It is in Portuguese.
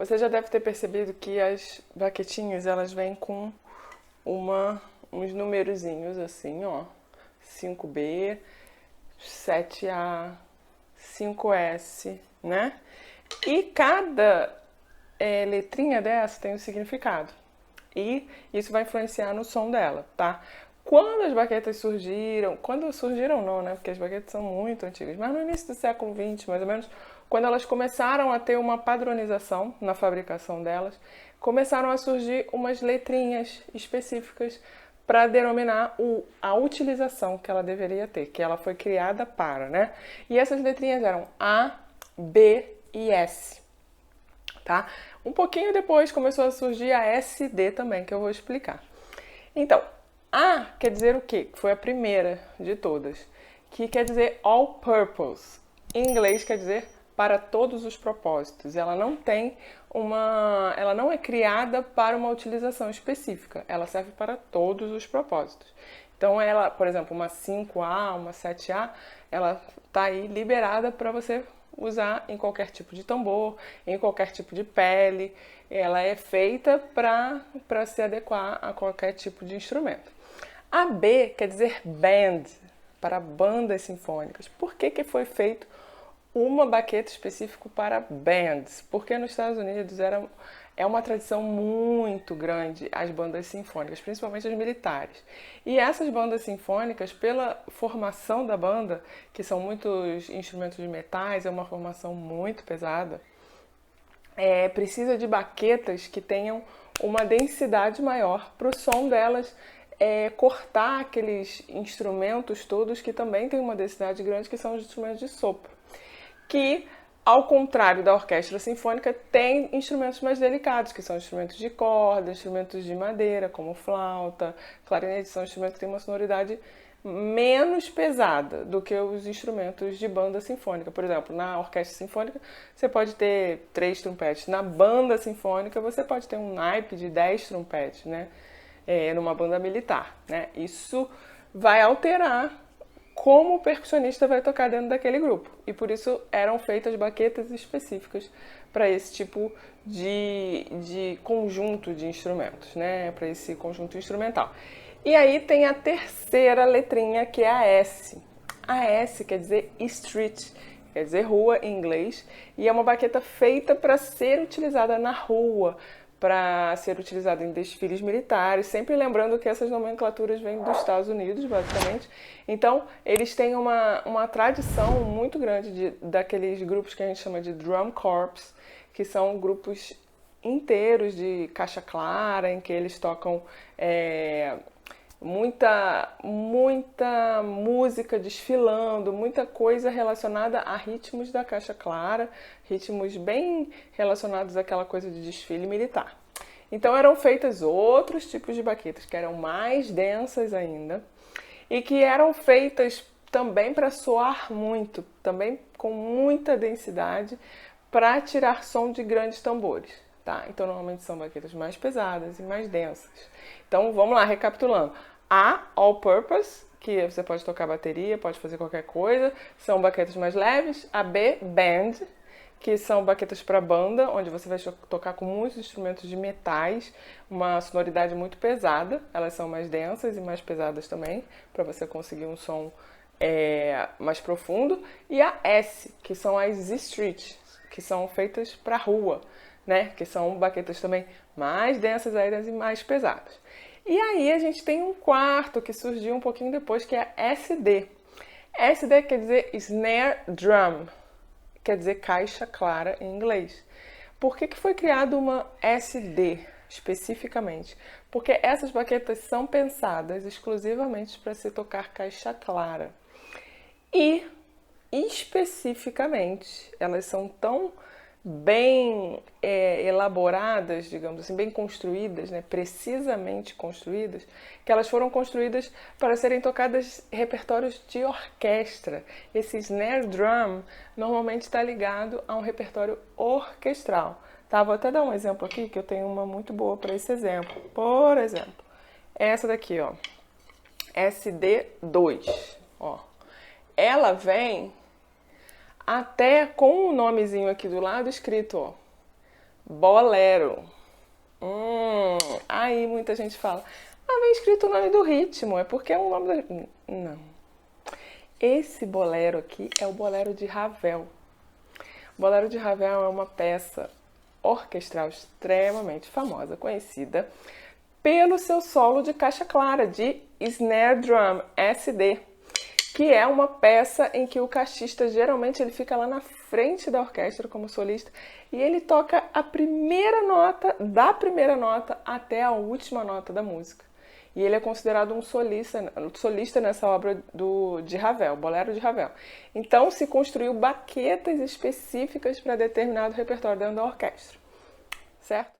Você já deve ter percebido que as baquetinhas, elas vêm com uns numerozinhos assim, ó. 5B, 7A, 5S, né? E cada letrinha dessa tem um significado. E isso vai influenciar no som dela, tá? Quando as baquetas surgiram, quando surgiram não, né? Porque as baquetas são muito antigas, mas no início do século XX, mais ou menos, quando elas começaram a ter uma padronização na fabricação delas, começaram a surgir umas letrinhas específicas para denominar a utilização que ela deveria ter, que ela foi criada para, né? E essas letrinhas eram A, B e S, tá? Um pouquinho depois começou a surgir a SD também, que eu vou explicar. Então, A quer dizer o quê? Foi a primeira de todas, que quer dizer all purpose. Em inglês quer dizer para todos os propósitos. Ela não é criada para uma utilização específica. Ela serve para todos os propósitos. Então ela, por exemplo, uma 5A, uma 7A, ela está aí liberada para você usar em qualquer tipo de tambor, em qualquer tipo de pele. Ela é feita para se adequar a qualquer tipo de instrumento. A B quer dizer band, para bandas sinfônicas. Por que foi feito uma baqueta específica para bands? Porque nos Estados Unidos é uma tradição muito grande as bandas sinfônicas, principalmente as militares. E essas bandas sinfônicas, pela formação da banda, que são muitos instrumentos de metais, é uma formação muito pesada, precisa de baquetas que tenham uma densidade maior para o som delas cortar aqueles instrumentos todos que também têm uma densidade grande, que são os instrumentos de sopro. Que, ao contrário da orquestra sinfônica, tem instrumentos mais delicados, que são instrumentos de corda, instrumentos de madeira, como flauta, clarinete, são instrumentos que têm uma sonoridade menos pesada do que os instrumentos de banda sinfônica. Por exemplo, na orquestra sinfônica você pode ter 3 trompetes. Na banda sinfônica você pode ter um naipe de 10 trompetes, né? Numa banda militar, né? Isso vai alterar como o percussionista vai tocar dentro daquele grupo. E por isso eram feitas baquetas específicas para esse tipo de conjunto de instrumentos, né? Para esse conjunto instrumental. E aí tem a terceira letrinha, que é a S. A S quer dizer street, quer dizer rua em inglês, e é uma baqueta feita para ser utilizada na rua, para ser utilizada em desfiles militares, sempre lembrando que essas nomenclaturas vêm dos Estados Unidos, basicamente. Então, eles têm uma tradição muito grande daqueles grupos que a gente chama de drum corps, que são grupos inteiros de caixa clara, em que eles tocam muita música desfilando, muita coisa relacionada a ritmos da caixa clara, ritmos bem relacionados àquela coisa de desfile militar. Então eram feitas outros tipos de baquetas que eram mais densas ainda e que eram feitas também para soar muito, também com muita densidade, para tirar som de grandes tambores. Tá? Então normalmente são baquetas mais pesadas e mais densas. Então vamos lá, recapitulando. A, all purpose, que você pode tocar bateria, pode fazer qualquer coisa, são baquetas mais leves. A B, band, que são baquetas para banda, onde você vai tocar com muitos instrumentos de metais, uma sonoridade muito pesada. Elas são mais densas e mais pesadas também, para você conseguir um som mais profundo. E a S, que são as street, que são feitas para rua, né? Que são baquetas também mais densas e mais pesadas. E aí a gente tem um quarto que surgiu um pouquinho depois, que é SD. SD quer dizer snare drum, quer dizer caixa clara em inglês. Por que foi criada uma SD especificamente? Porque essas baquetas são pensadas exclusivamente para se tocar caixa clara. E, especificamente, elas são tão bem elaboradas, digamos assim, bem construídas, né, precisamente construídas, que elas foram construídas para serem tocadas em repertórios de orquestra. Esse snare drum normalmente está ligado a um repertório orquestral. Tá? Vou até dar um exemplo aqui, que eu tenho uma muito boa para esse exemplo. Por exemplo, essa daqui, ó, SD2, ó. Ela vem até com o nomezinho aqui do lado escrito, ó, Bolero. Aí muita gente fala, vem escrito o nome do ritmo, é porque é um nome do... Não. Esse bolero aqui é o bolero de Ravel. O bolero de Ravel é uma peça orquestral extremamente famosa, conhecida pelo seu solo de caixa clara, de snare drum, SD, que é uma peça em que o caixista geralmente ele fica lá na frente da orquestra como solista e ele toca a primeira nota, da primeira nota até a última nota da música. E ele é considerado um solista nessa obra de Ravel, Bolero de Ravel. Então se construiu baquetas específicas para determinado repertório dentro da orquestra, certo?